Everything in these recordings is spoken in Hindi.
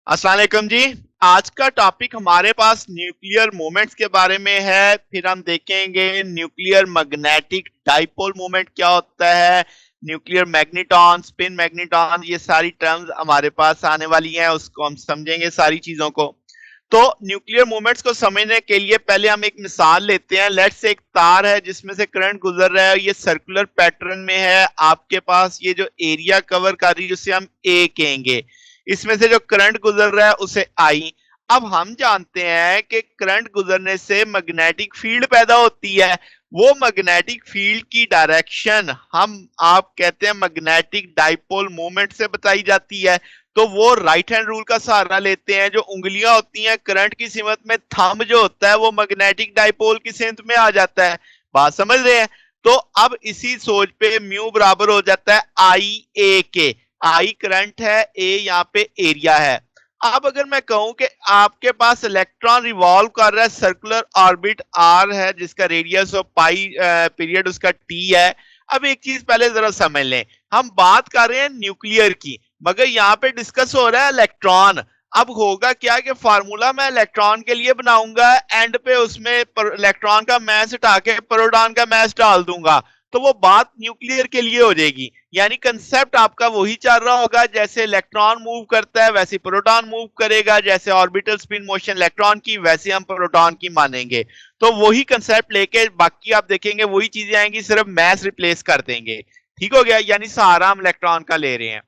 अस्सलाम वालेकुम जी। आज का टॉपिक हमारे पास न्यूक्लियर मोमेंट्स के बारे में है। फिर हम देखेंगे न्यूक्लियर मैग्नेटिक डाइपोल मोमेंट क्या होता है, न्यूक्लियर मैग्नेटॉन, स्पिन मैग्नेटॉन, ये सारी टर्म्स हमारे पास आने वाली हैं, उसको हम समझेंगे सारी चीजों को। तो न्यूक्लियर मोमेंट्स को समझने के लिए पहले हम एक मिसाल लेते हैं। लेट्स से एक तार है जिसमें से करंट गुजर रहा है, ये सर्कुलर पैटर्न में है। आपके पास ये जो एरिया कवर कर रही है उसे हम ए कहेंगे। इसमें से जो करंट गुजर रहा है उसे आई। अब हम जानते हैं कि करंट गुजरने से मैग्नेटिक फील्ड पैदा होती है। वो मैग्नेटिक फील्ड की डायरेक्शन हम आप कहते हैं मैग्नेटिक डाइपोल मोमेंट से बताई जाती है। तो वो राइट हैंड रूल का सहारा लेते हैं। जो उंगलियां होती हैं करंट की सिमत में, थंब जो होता है वो मैग्नेटिक डाइपोल की सिमत में आ जाता है। बात समझ रहे हैं? तो अब इसी सोच पे म्यू बराबर हो जाता है आई ए के। आई करंट है, ए यहाँ पे एरिया है। अब अगर मैं कहूं कि आपके पास इलेक्ट्रॉन रिवॉल्व कर रहा है, सर्कुलर ऑर्बिट आर है जिसका रेडियस ऑफ पाई पीरियड उसका टी है। अब एक चीज पहले जरा समझ लें, हम बात कर रहे हैं न्यूक्लियर की, मगर यहाँ पे डिस्कस हो रहा है इलेक्ट्रॉन। अब होगा क्या कि फार्मूला मैं इलेक्ट्रॉन के लिए बनाऊंगा, एंड पे उसमें इलेक्ट्रॉन का मास हटा के प्रोटॉन का मास डाल दूंगा, तो वो बात न्यूक्लियर के लिए हो जाएगी। यानी कंसेप्ट आपका वही चल रहा होगा, जैसे इलेक्ट्रॉन मूव करता है वैसे प्रोटॉन मूव करेगा, जैसे ऑर्बिटल स्पिन मोशन इलेक्ट्रॉन की वैसे हम प्रोटॉन की मानेंगे। तो वही कंसेप्ट लेके बाकी आप देखेंगे वही चीजें आएंगी, सिर्फ मैस रिप्लेस कर देंगे। ठीक हो गया? यानी सहारा हम इलेक्ट्रॉन का ले रहे हैं।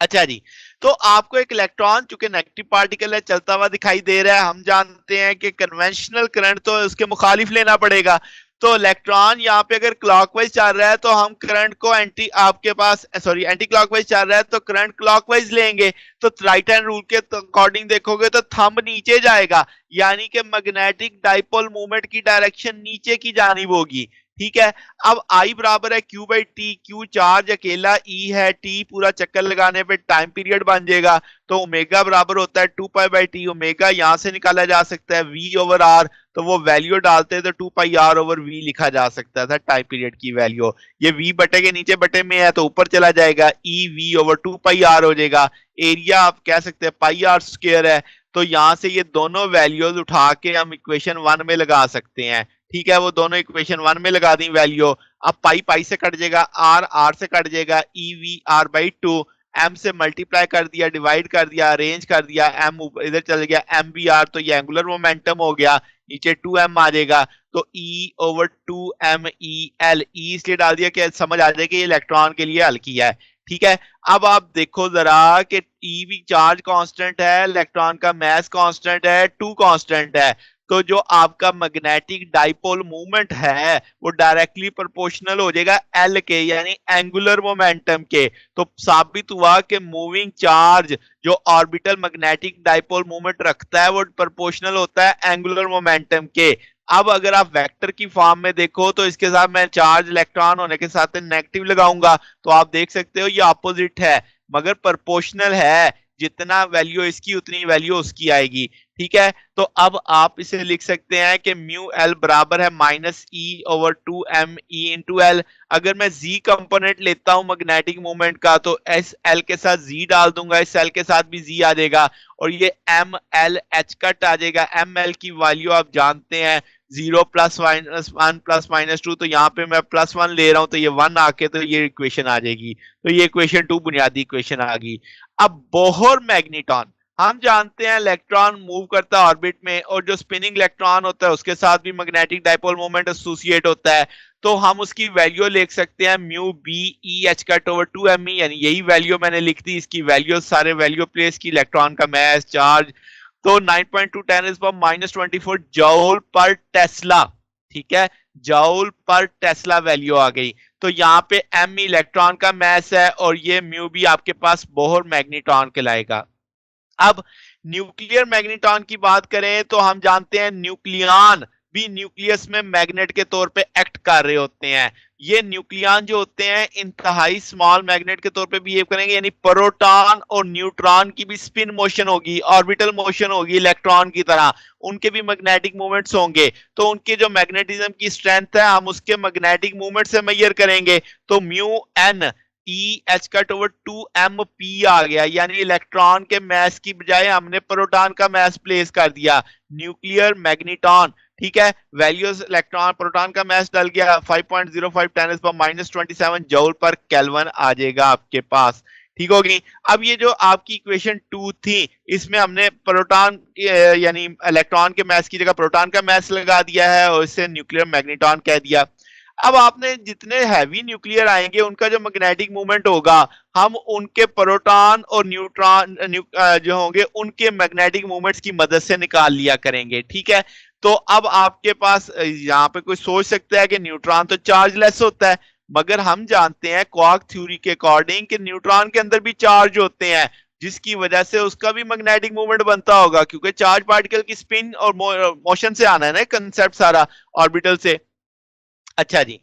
अच्छा जी, तो आपको एक इलेक्ट्रॉन चूंकि नेगेटिव पार्टिकल है चलता हुआ दिखाई दे रहा है। हम जानते हैं कि कन्वेंशनल करंट तो उसके मुखालिफ लेना पड़ेगा। तो इलेक्ट्रॉन यहाँ पे अगर क्लॉकवाइज चल रहा है तो हम करंट को एंटी आपके पास सॉरी एंटी क्लॉकवाइज चल रहा है तो करंट क्लॉकवाइज लेंगे। तो राइट हैंड रूल के अकॉर्डिंग देखोगे तो थंब नीचे जाएगा, यानी कि मैग्नेटिक डाइपोल मूवमेंट की डायरेक्शन नीचे की जानिब होगी। ठीक है? अब आई बराबर है Q by T. Q charge अकेला, ई है, टी पूरा चक्कर लगाने पे टाइम पीरियड बन जाएगा। तो ओमेगा बराबर होता है 2 पाई बाई टी। ओमेगा यहां से निकाला जा सकता है वी ओवर आर, तो वो वैल्यू डालते हैं तो 2 पाई आर ओवर वी लिखा जा सकता था टाइम पीरियड की वैल्यू। ये वी बटे के नीचे बटे में है तो ऊपर चला जाएगा, E V over 2 pi R हो जाएगा। एरिया आप कह सकते हैं पाई आर स्क्वायर है। तो यहां से ये दोनों वैल्यूज उठा के हम इक्वेशन 1 में लगा सकते हैं। ठीक है? वो दोनों इक्वेशन 1 में लगा दी वैल्यू। अब पाई पाई से कट जाएगा, आर आर से कट जाएगा, E V R by two. M से मल्टीप्लाई कर दिया, डिवाइड कर दिया, अरेंज कर दिया, एम इधर चल गया, एम बी आर, तो ये एंगुलर मोमेंटम हो गया। नीचे 2m आ जाएगा, तो ई ओवर 2m ई एल। ई इसलिए डाल दिया कि समझ आ जाए कि ये इलेक्ट्रॉन के लिए हल किया है। ठीक है? अब आप देखो जरा कि ई भी चार्ज कांस्टेंट है, इलेक्ट्रॉन का मास कांस्टेंट है, टू कांस्टेंट है। तो जो आपका मैग्नेटिक डाइपोल मूवमेंट है वो डायरेक्टली प्रोपोर्शनल हो जाएगा एल के, यानी एंगुलर मोमेंटम के। तो साबित हुआ कि मूविंग चार्ज जो ऑर्बिटल मैग्नेटिक डाइपोल मूवमेंट रखता है वो प्रोपोर्शनल होता है एंगुलर मोमेंटम के। अब अगर आप वेक्टर की फॉर्म में देखो तो इसके साथ मैं चार्ज इलेक्ट्रॉन होने के साथ नेगेटिव लगाऊंगा, तो आप देख सकते हो ये ऑपोजिट है, मगर प्रोपोर्शनल है। जितना वैल्यू इसकी उतनी वैल्यू उसकी आएगी। ठीक है? तो अब आप इसे लिख सकते हैं कि म्यू एल बराबर है माइनस ई over 2m E into L. अगर मैं जी कंपोनेंट लेता हूं मैग्नेटिक मूवमेंट का तो एस एल के साथ जी डाल दूंगा, इस एल के साथ भी जी आ जाएगा, और ये एम एल एच कट आ जाएगा। एम एल की वैल्यू आप जानते हैं 0 + -1 + -2, तो यहाँ पे मैं +1 ले रहा हूं तो ये 1 आके तो ये इक्वेशन आ जाएगी। तो ये इक्वेशन 2 बुनियादी इक्वेशन आ गई। अब बोहर मैग्नेटॉन, हम जानते हैं इलेक्ट्रॉन मूव करता है ऑर्बिट में, और जो स्पिनिंग इलेक्ट्रॉन होता है उसके साथ भी मैग्नेटिक डाइपोल मोमेंट एसोसिएट होता है। तो हम उसकी वैल्यू लिख सकते हैं mu B E H cut over 2m E, यानी यही वैल्यू मैंने लिख दी। इसकी वैल्यू सारे वैल्यू प्लेस की, इलेक्ट्रॉन का मास, चार्ज, तो 9.2 10⁻24 जूल पर टेस्ला। ठीक है? जूल पर टेस्ला वैल्यू आ गई। तो यहाँ पे एम इलेक्ट्रॉन का मास है और ये म्यू भी आपके पास बोहर मैग्नेटॉन कहलाएगा। अब न्यूक्लियर मैग्नेटॉन की बात करें तो हम जानते हैं न्यूक्लियन भी न्यूक्लियस में मैग्नेट के तौर पे एक्ट कर रहे होते हैं। ये न्यूक्लियन जो होते हैं इंतहाई स्मॉल मैग्नेट के तौर पे बिहेव करेंगे, यानी प्रोटॉन और न्यूट्रॉन की भी स्पिन मोशन होगी, ऑर्बिटल मोशन होगी इलेक्ट्रॉन की तरह, उनके भी मैग्नेटिक मूवमेंट्स होंगे। तो उनके जो मैग्नेटिज्म की स्ट्रेंथ है हम उसके मैग्नेटिक मूवमेंट से मेजर करेंगे। तो mu N E H cut over 2 MP आ गया, यानी इलेक्ट्रॉन के मास की बजाय हमने प्रोटॉन का मास प्लेस कर दिया, न्यूक्लियर मैग्नेटॉन। ठीक है, वैल्यूज इलेक्ट्रॉन प्रोटॉन का मास डल गया 5.05 10⁻27 जूल पर केल्विन आ जाएगा आपके पास। ठीक होगी। अब ये जो आपकी इक्वेशन 2 थी, इसमें हमने प्रोटॉन यानी इलेक्ट्रॉन के मास की जगह प्रोटॉन का मास लगा दिया है और इसे न्यूक्लियर मैग्नेटॉन कह दिया। अब आपने जितने हैवी न्यूक्लियर आएंगे उनका जो मैग्नेटिक मूवमेंट होगा, हम उनके प्रोटॉन और न्यूट्रॉन जो होंगे उनके मैग्नेटिक मूवमेंट्स की मदद से निकाल लिया करेंगे। ठीक है, तो अब आपके पास यहाँ पे कोई सोच सकता है कि न्यूट्रॉन तो चार्जलेस होता है, मगर हम जानते हैं क्वार्क थ्योरी के अकॉर्डिंग कि न्यूट्रॉन के अंदर भी चार्ज होते हैं, जिसकी वजह से उसका भी मैग्नेटिक मूवमेंट बनता होगा, क्योंकि चार्ज पार्टिकल की स्पिन और मोशन से आना है ना कंसेप्ट सारा, ऑर्बिटल से। अच्छा जी,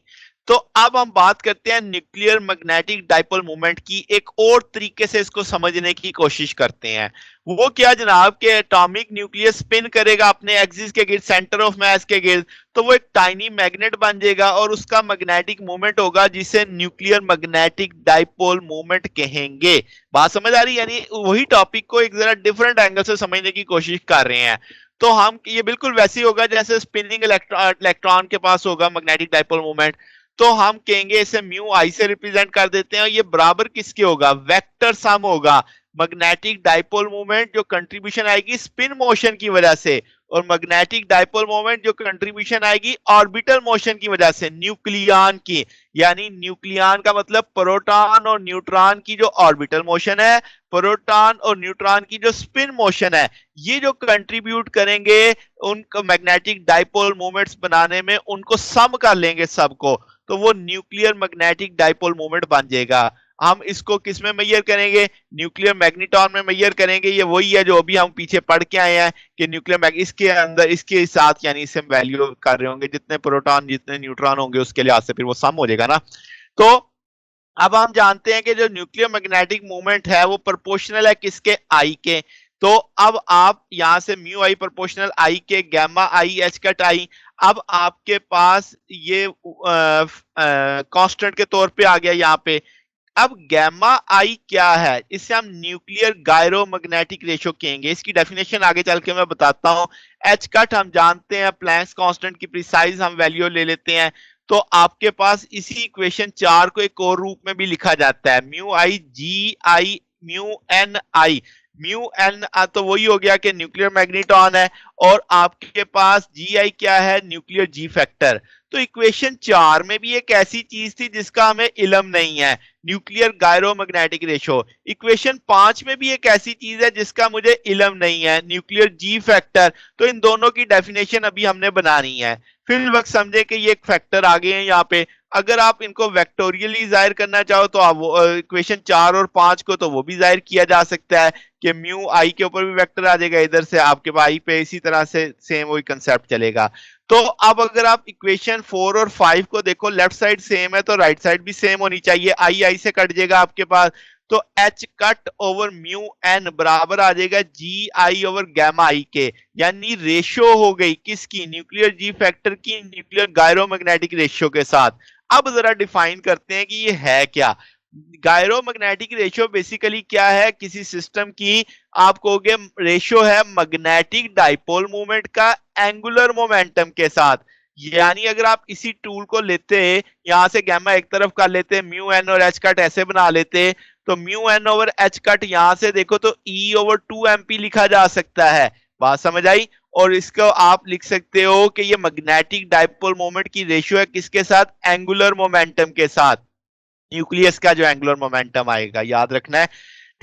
तो अब हम बात करते हैं न्यूक्लियर मैग्नेटिक डाइपोल मोमेंट की, एक और तरीके से इसको समझने की कोशिश करते हैं। वो क्या जनाब के एटॉमिक न्यूक्लियस स्पिन करेगा अपने एक्सिस के गिर्द, सेंटर ऑफ मास के गिर्द, तो वो एक टाइनी मैग्नेट बन जाएगा और उसका मैग्नेटिक मोमेंट होगा जिसे न्यूक्लियर मैग्नेटिक डाइपोल मोमेंट कहेंगे। बात समझ आ रही है? यानी वही टॉपिक को एक जरा डिफरेंट एंगल से समझने की कोशिश कर रहे हैं। तो हम ये बिल्कुल वैसे ही होगा जैसे स्पिनिंग इलेक्ट्रॉन के पास होगा मैग्नेटिक डाइपोल मोमेंट, तो हम कहेंगे इसे म्यू आई से रिप्रेजेंट कर देते हैं, और ये बराबर किसके होगा? वेक्टर सम होगा। मैग्नेटिक डाइपोल मोमेंट जो कंट्रीब्यूशन आएगी स्पिन मोशन की वजह से, और मैग्नेटिक डाइपोल मोमेंट जो कंट्रीब्यूशन आएगी ऑर्बिटल मोशन की वजह से, न्यूक्लियन की। यानी न्यूक्लियन का मतलब प्रोटॉन और न्यूट्रॉन की जो ऑर्बिटल मोशन है, प्रोटॉन और न्यूट्रॉन की जो स्पिन मोशन है, ये जो कंट्रीब्यूट करेंगे उनको मैग्नेटिक डाइपोल मोमेंट्स बनाने में, उनको सम कर लेंगे सबको, तो वो न्यूक्लियर मैग्नेटिक डाइपोल मोमेंट बन जाएगा। हम इसको किस में मेजर करेंगे? न्यूक्लियर मैग्नेटॉन में मेजर करेंगे। ये वही है जो अभी हम पीछे पढ़ के आए हैं कि न्यूक्लियर इसके अंदर इसके साथ यानी इसे वैल्यू कर रहे होंगे, जितने प्रोटॉन जितने न्यूट्रॉन होंगे उसके लिहाज से फिर वो सम हो जाएगा ना। तो अब हम जानते हैं कि जो न्यूक्लियर मैग्नेटिक मूवमेंट है वो प्रोपोर्शनल है किसके? आई के। तो अब आप यहां से म्यू आई प्रोपोर्शनल आई के, गामा आई एच कट आई। अब आपके पास ये कांस्टेंट के तौर पे आ गया यहाँ पे। अब गामा आई क्या है? इसे हम न्यूक्लियर गायरोमैग्नेटिक रेशियो कहेंगे। इसकी डेफिनेशन आगे चल के मैं बताता हूं। एच कट हम जानते हैं प्लैंक्स कांस्टेंट की प्रिसाइज हम वैल्यू ले लेते हैं, तो आपके पास इसी इक्वेशन 4 को एक और रूप में भी लिखा जाता है, म्यू आई जी आई म्यू एन आई। म्यू एन तो वही हो गया कि न्यूक्लियर मैग्नेटॉन है, और आपके पास जी आई क्या है? न्यूक्लियर जी फैक्टर। तो इक्वेशन 4 में भी एक ऐसी चीज थी जिसका हमें इल्म नहीं है, न्यूक्लियर गायरोमैग्नेटिक रेशियो। इक्वेशन 5 में भी एक ऐसी चीज है जिसका मुझे इल्म नहीं है, न्यूक्लियर जी फैक्टर। तो इन दोनों की डेफिनेशन अभी हमने बनानी है। फिर वक्त समझे कि ये एक फैक्टर आ गए हैं यहाँ पे। अगर आप इनको वेक्टोरियली जाहिर करना चाहो तो आप इक्वेशन 4 और 5 को तो वो भी जाहिर किया जा सकता है कि म्यू आई के ऊपर भी वेक्टर आ जाएगा, इधर से आपके पास आई पे इसी तरह से सेम वही कंसेप्ट चलेगा। तो अब अगर आप इक्वेशन 4 और 5 को देखो, लेफ्ट साइड सेम है तो राइट साइड भी सेम होनी चाहिए। आई आई से कट जाएगा आपके पास, तो H cut over mu N बराबर आ जाएगा जी आई ओवर गामा आई के। यानी रेशियो हो गई किसकी? न्यूक्लियर जी फैक्टर की न्यूक्लियर गायरोमैग्नेटिक रेशियो के साथ। अब जरा डिफाइन करते हैं कि ये है क्या। गायरोमैग्नेटिक रेशियो बेसिकली क्या है किसी सिस्टम की? आप कहोगे रेशियो है मैग्नेटिक डाइपोल मोमेंट का एंगुलर मोमेंटम के साथ। यानी अगर आप इसी टूल को लेते, यहां से गामा एक तरफ कर लेते, म्यू एन और एच कट ऐसे बना लेते, तो mu N over H cut यहां से देखो तो ई ओवर 2 MP लिखा जा सकता है। बात समझ आई? और इसको आप लिख सकते हो कि ये मैग्नेटिक डाइपोल मोमेंट की रेशियो है किसके साथ? एंगुलर मोमेंटम के साथ। न्यूक्लियस का जो एंगुलर मोमेंटम आएगा याद रखना है,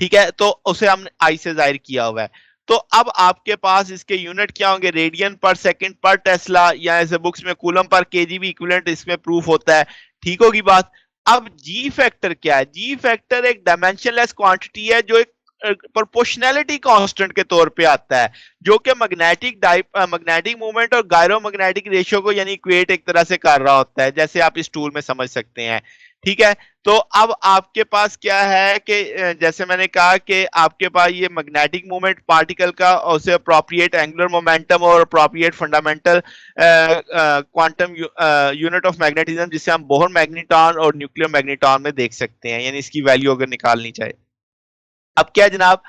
ठीक है? तो उसे हमने आई से जाहिर किया हुआ है। तो अब आपके पास इसके यूनिट क्या होंगे? रेडियन पर सेकंड पर टेस्ला, या ऐसे बुक्स में कूलम पर केजी भी इक्विवेलेंट इसमें प्रूफ होता है। ठीक होगी बात? अब जी फैक्टर क्या है? जी फैक्टर एक डायमेंशनलेस क्वांटिटी है जो एक प्रोपोर्शनैलिटी कांस्टेंट के तौर पे आता है, जो कि मैग्नेटिक मूवमेंट और गायरोमैग्नेटिक रेशियो को यानी इक्वेट एक तरह से कर रहा होता है, जैसे आप इस टूल में समझ सकते हैं। ठीक है। तो अब आपके पास क्या है कि जैसे मैंने कहा कि आपके पास ये मैग्नेटिक मोमेंट पार्टिकल का और उसे अप्रोप्रिएट एंगुलर मोमेंटम और appropriate fundamental quantum unit of magnetism, जिसे हम बोहर मैग्नेटॉन और न्यूक्लियर मैग्नेटॉन में देख सकते हैं, यानी इसकी वैल्यू अगर निकालनी चाहे। अब क्या जनाब,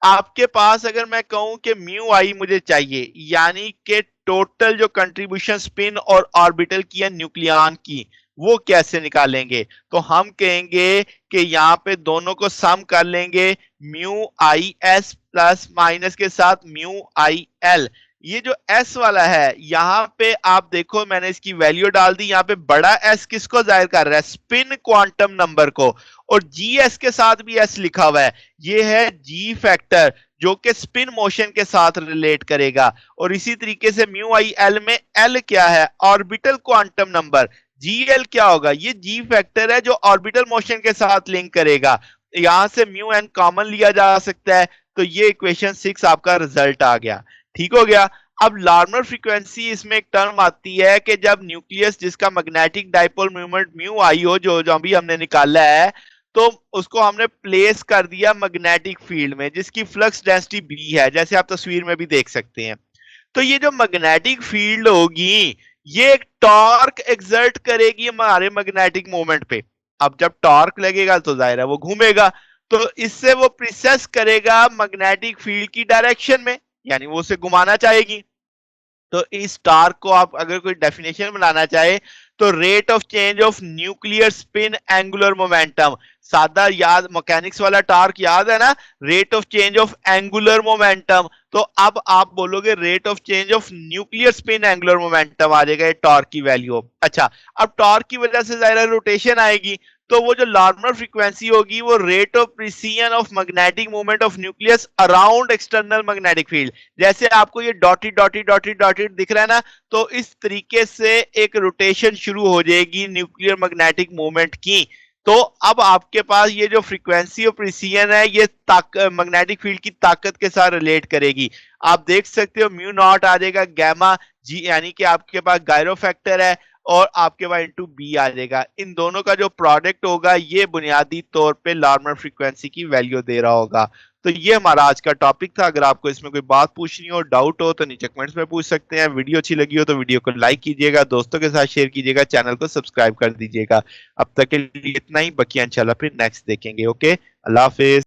आपके पास अगर मैं कहूं कि म्यू आई मुझे चाहिए, यानी कि टोटल जो कंट्रीब्यूशन स्पिन और ऑर्बिटल की है न्यूक्लियन की, वो कैसे निकालेंगे? तो हम कहेंगे कि यहां पे दोनों को सम कर लेंगे, mu I S plus minus के साथ म्यू आई एल। ये जो एस वाला है यहां पे आप देखो मैंने इसकी वैल्यू डाल दी, यहां पे बड़ा एस किसको जाहिर कर रहा है? स्पिन क्वांटम नंबर को। और जी एस के साथ भी एस लिखा हुआ है, ये है जी फैक्टर जो कि स्पिन मोशन के साथ रिलेट करेगा। और इसी तरीके से म्यू आई एल में एल क्या है? Orbital quantum number. G L क्या होगा? ये जी फैक्टर है जो ऑर्बिटल मोशन के साथ लिंक करेगा। यहां से म्यू एन कॉमन लिया जा सकता है, तो ये इक्वेशन 6 आपका रिजल्ट आ गया। ठीक हो गया। अब लार्मर फ्रीक्वेंसी, इसमें एक टर्म आती है कि जब न्यूक्लियस जिसका मैग्नेटिक डाइपोल मोमेंट म्यू आई हो, जो जो अभी हमने निकाला है, तो उसको हमने प्लेस कर दिया मैग्नेटिक फील्ड में जिसकी फ्लक्स डेंसिटी बी है, जैसे आप तस्वीर में भी देख सकते हैं। तो ये जो मैग्नेटिक फील्ड होगी ये एक टॉर्क एक्सर्ट करेगी हमारे मैग्नेटिक मोमेंट पे। अब जब टॉर्क लगेगा तो जाहिर है वो घूमेगा, तो इससे वो प्रिसेस करेगा मैग्नेटिक फील्ड की डायरेक्शन में, यानी वो उसे घुमाना चाहेगी। तो इस टार्क को आप अगर कोई डेफिनेशन बनाना चाहे तो rate of change of nuclear spin angular momentum, सादा याद मैकेनिक्स वाला टार्क याद है ना, rate of change of angular momentum. तो अब आप बोलोगे rate of change of nuclear spin angular momentum आ जाएगा, ये टॉर्क की वैल्यू। अच्छा, अब टॉर्क की वजह से जाहिर रोटेशन आएगी, तो वो जो लार्मर फ्रीक्वेंसी होगी वो rate of precision of magnetic movement of nucleus around external magnetic field. जैसे आपको ये डॉटेड डॉटेड डॉटेड डॉटेड दिख रहा है ना, तो इस तरीके से एक रोटेशन शुरू हो जाएगी न्यूक्लियर मैग्नेटिक मूवमेंट की। तो अब आपके पास ये जो फ्रीक्वेंसी ऑफ प्रिसीजन है ये मैग्नेटिक फील्ड की ताकत के साथ रिलेट करेगी। आप देख सकते हो म्यू नॉट आ जाएगा गैमा जी, यानी कि आपके पास गायरो फैक्टर है, और आपके पास इंटू बी आ जाएगा। इन दोनों का जो प्रोडक्ट होगा ये बुनियादी तौर पे लार्मर फ्रीक्वेंसी की वैल्यू दे रहा होगा। तो ये हमारा आज का टॉपिक था। अगर आपको इसमें कोई बात पूछनी हो, डाउट हो, तो नीचे कमेंट्स में पूछ सकते हैं। वीडियो अच्छी लगी हो तो वीडियो को लाइक कीजिएगा, दोस्तों के साथ शेयर कीजिएगा, चैनल को सब्सक्राइब कर दीजिएगा। अब तक के लिए इतना ही, बाकी इंशाल्लाह फिर नेक्स्ट देखेंगे। ओके, अल्लाह हाफिज।